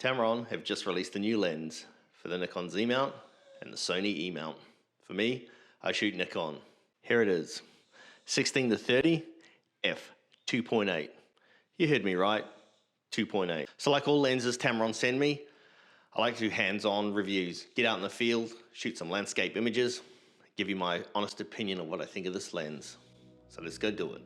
Tamron have just released a new lens for the Nikon Z mount and the Sony E mount. For me, I shoot Nikon. Here it is, 16-30 f2.8. You heard me right, 2.8. So like all lenses Tamron send me, I like to do hands-on reviews. Get out in the field, shoot some landscape images, give you my honest opinion of what I think of this lens. So let's go do it.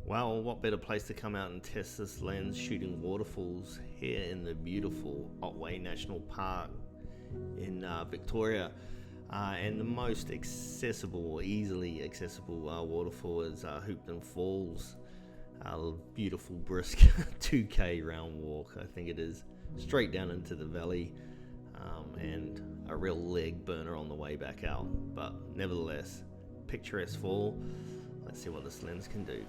Well, what better place to come out and test this lens shooting waterfalls here in the beautiful Otway National Park in Victoria. And the most accessible, easily accessible waterfall is Hoopton Falls. A beautiful brisk 2k round walk, I think it is, straight down into the valley, and a real leg burner on the way back out, but nevertheless picturesque fall. Let's see what this lens can do.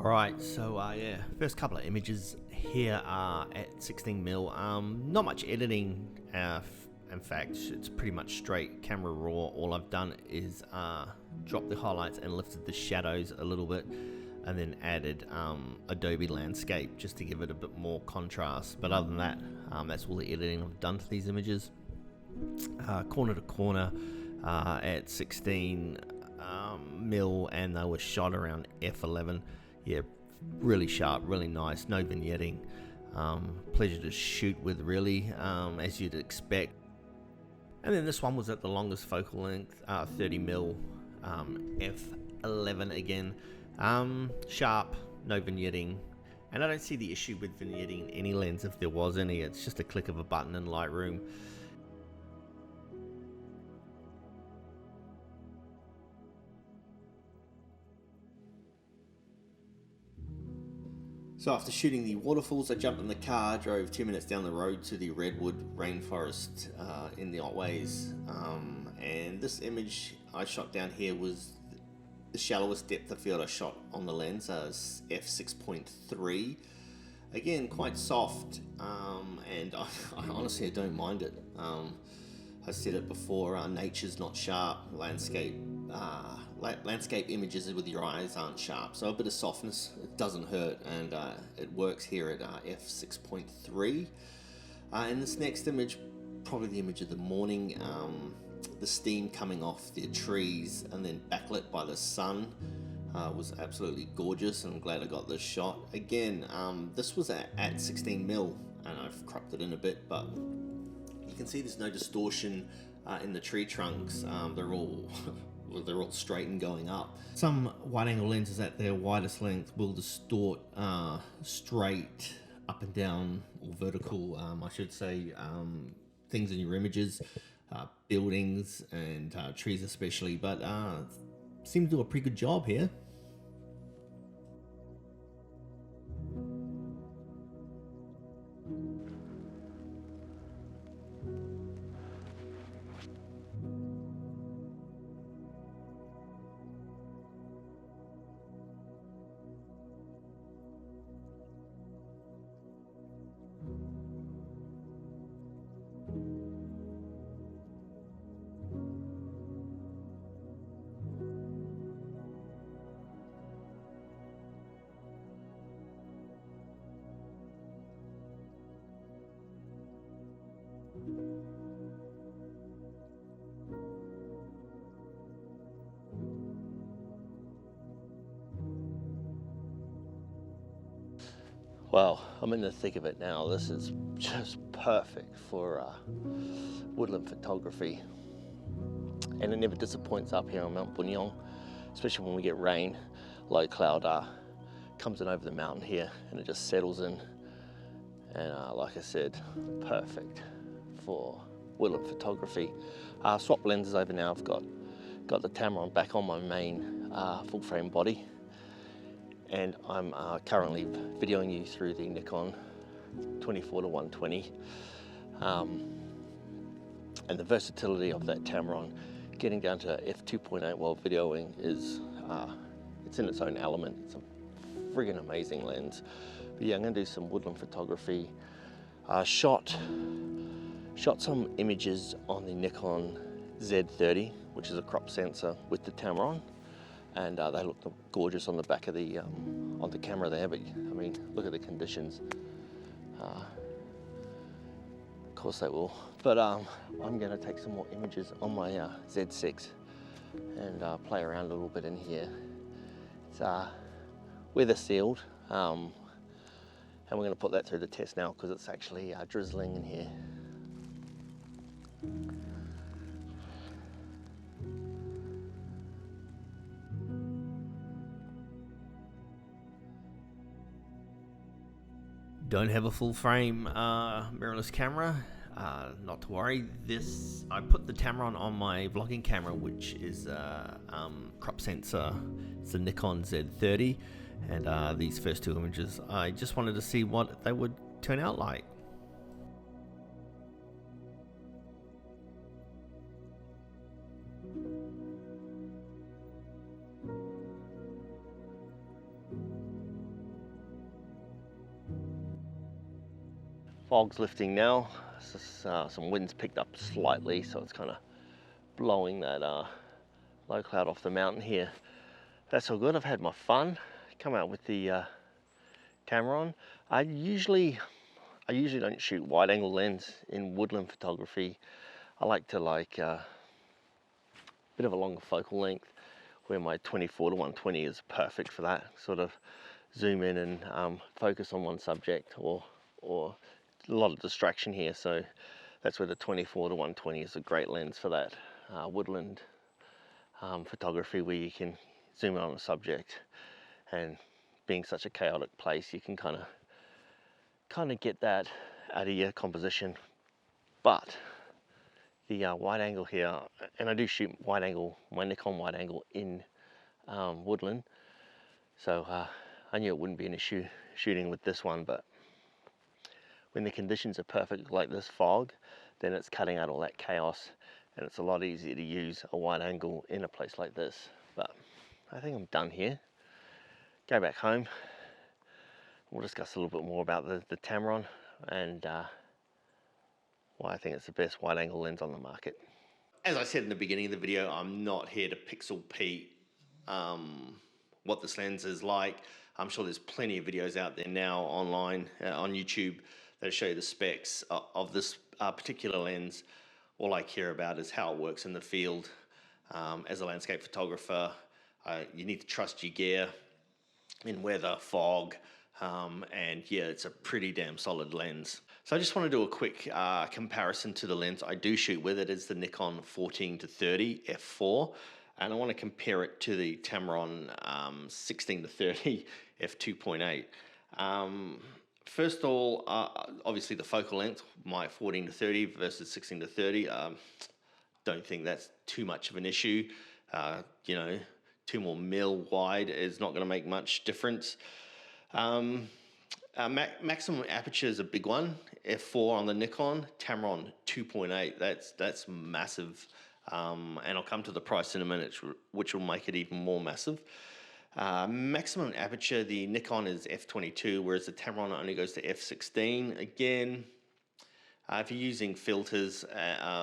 Alright, so yeah, first couple of images here are at 16mm. Not much editing, in fact, it's pretty much straight camera raw. All I've done is drop the highlights and lifted the shadows a little bit, and then added Adobe Landscape just to give it a bit more contrast. But other than that, that's all the editing I've done to these images. Corner to corner at 16mm, and they were shot around f11. Yeah, really sharp, really nice, no vignetting. Pleasure to shoot with, really, as you'd expect. And then this one was at the longest focal length, 30mm, f11 again. Sharp, no vignetting. And I don't see the issue with vignetting in any lens if there was any. It's just a click of a button in Lightroom. So after shooting the waterfalls, I jumped in the car, drove 2 minutes down the road to the redwood rainforest in the Otways. And this image I shot down here was the shallowest depth of field I shot on the lens, f6.3. Again, quite soft, and I honestly don't mind it. I said it before, nature's not sharp, landscape images with your eyes aren't sharp, so a bit of softness, it doesn't hurt, and it works here at f6.3. And this next image, probably the image of the morning, the steam coming off the trees and then backlit by the sun, was absolutely gorgeous, and I'm glad I got this shot. Again, this was at 16mm, and I've cropped it in a bit, but you can see there's no distortion in the tree trunks. They're all straight and going up. Some wide angle lenses at their widest length will distort straight up and down, or vertical, I should say, things in your images, buildings and trees especially, but seem to do a pretty good job here. Well, I'm in the thick of it now. This is just perfect for woodland photography, and it never disappoints up here on Mount Buninyong, especially when we get rain. Low cloud comes in over the mountain here, and it just settles in, and like I said, perfect for woodland photography. Swap lenses over now. I've got the Tamron back on my main full frame body, and I'm currently videoing you through the Nikon 24-120, and the versatility of that Tamron, getting down to f2.8 while videoing is it's in its own element. It's a friggin' amazing lens. But yeah, I'm going to do some woodland photography. Shot some images on the Nikon Z30, which is a crop sensor with the Tamron, and they look gorgeous on the back of the on the camera there. But I mean, look at the conditions. Of course they will. But I'm going to take some more images on my Z6 and play around a little bit in here. It's weather sealed, and we're going to put that through the test now because it's actually drizzling in here. Don't have a full frame mirrorless camera. Not to worry. I put the Tamron on my vlogging camera, which is a crop sensor. It's the Nikon Z30, and these first two images, I just wanted to see what they would turn out like. Fog's lifting now. Some wind's picked up slightly, so it's kind of blowing that low cloud off the mountain here. That's all good. I've had my fun. Come out with the Tamron. I usually don't shoot wide angle lens in woodland photography. I like to a bit of a longer focal length, where my 24-120 is perfect for that. Sort of zoom in and focus on one subject, or a lot of distraction here, so that's where the 24-120 is a great lens for that woodland photography, where you can zoom in on a subject, and being such a chaotic place, you can kind of get that out of your composition. But the wide angle here, and I do shoot wide angle, my Nikon wide angle in woodland, so I knew it wouldn't be an issue shooting with this one. But when the conditions are perfect like this fog, then it's cutting out all that chaos, and it's a lot easier to use a wide angle in a place like this. But I think I'm done here. Go back home. We'll discuss a little bit more about the Tamron and why I think it's the best wide angle lens on the market. As I said in the beginning of the video, I'm not here to pixel peep what this lens is like. I'm sure there's plenty of videos out there now online on YouTube that show you the specs of this particular lens. All I care about is how it works in the field. As a landscape photographer, you need to trust your gear in weather, fog, and yeah, it's a pretty damn solid lens. So I just want to do a quick comparison to the lens I do shoot with. It is the Nikon 14-30 f4, and I want to compare it to the Tamron 16-30 f2.8. First of all, obviously the focal length, my 14-30 versus 16-30, don't think that's too much of an issue. You know, 2 more mil wide is not going to make much difference. Maximum aperture is a big one. F4 on the Nikon, Tamron 2.8. That's massive, and I'll come to the price in a minute, which will make it even more massive. Maximum aperture, the Nikon is f22, whereas the Tamron only goes to f16. Again, if you're using filters,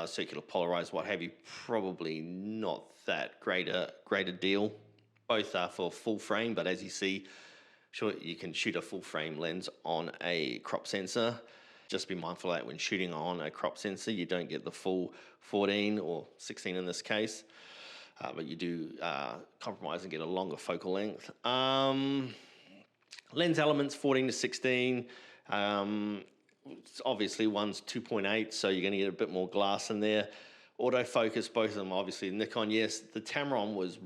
circular polarized, what have you, probably not that great a deal. Both are for full frame, but as you see, sure, you can shoot a full frame lens on a crop sensor. Just be mindful that when shooting on a crop sensor, you don't get the full 14 or 16 in this case. But you do compromise and get a longer focal length. Lens elements 14-16. Obviously one's 2.8, so you're going to get a bit more glass in there. Autofocus, both of them obviously. Nikon, yes. The Tamron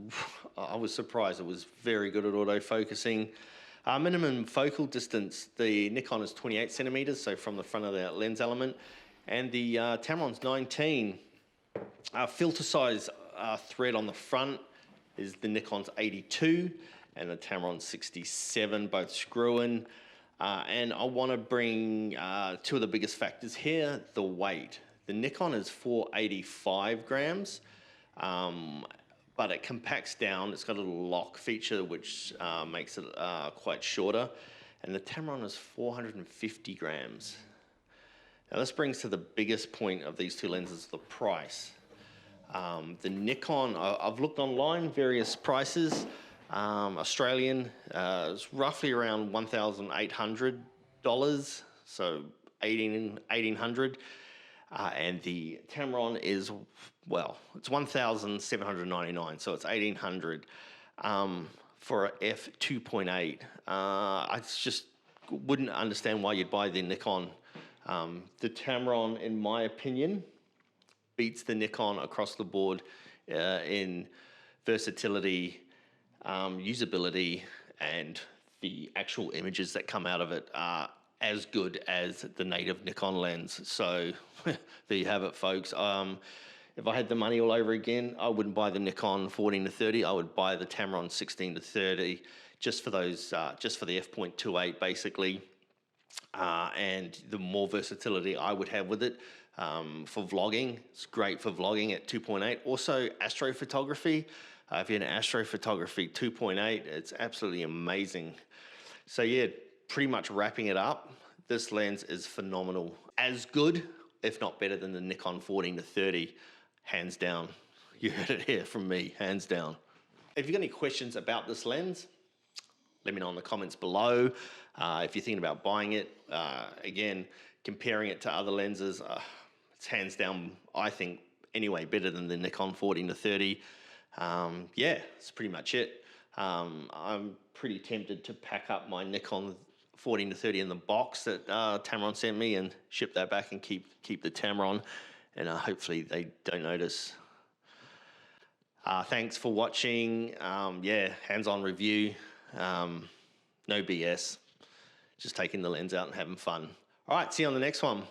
I was surprised. It was very good at autofocusing. Minimum focal distance, the Nikon is 28 centimeters, so from the front of the lens element, and the Tamron's 19. Filter size thread on the front is the Nikon 82 and the Tamron 67, both screw-in. And I want to bring two of the biggest factors here, the weight. The Nikon is 485 grams, but it compacts down. It's got a little lock feature which makes it quite shorter. And the Tamron is 450 grams. Now this brings to the biggest point of these two lenses, the price. The Nikon, I've looked online, various prices. Australian is roughly around $1,800, so 1,800. And the Tamron is, well, it's 1,799, so it's 1,800 for a f2.8. I just wouldn't understand why you'd buy the Nikon. The Tamron, in my opinion, beats the Nikon across the board in versatility, usability, and the actual images that come out of it are as good as the native Nikon lens. So there you have it, folks. If I had the money all over again, I wouldn't buy the Nikon 14-30. I would buy the Tamron 16-30 just for those, just for the f.28 basically. And the more versatility I would have with it for vlogging. It's great for vlogging at 2.8. Also astrophotography. If you're in astrophotography 2.8, it's absolutely amazing. So yeah, pretty much wrapping it up, this lens is phenomenal. As good, if not better than the Nikon 14-30, hands down. You heard it here from me, hands down. If you've got any questions about this lens, let me know in the comments below. If you're thinking about buying it, again, comparing it to other lenses, it's hands down, I think, anyway, better than the Nikon 14-30. Yeah, that's pretty much it. I'm pretty tempted to pack up my Nikon 14-30 in the box that Tamron sent me and ship that back and keep the Tamron, and hopefully they don't notice. Thanks for watching. Yeah, hands-on review. No BS. Just taking the lens out and having fun. All right, see you on the next one.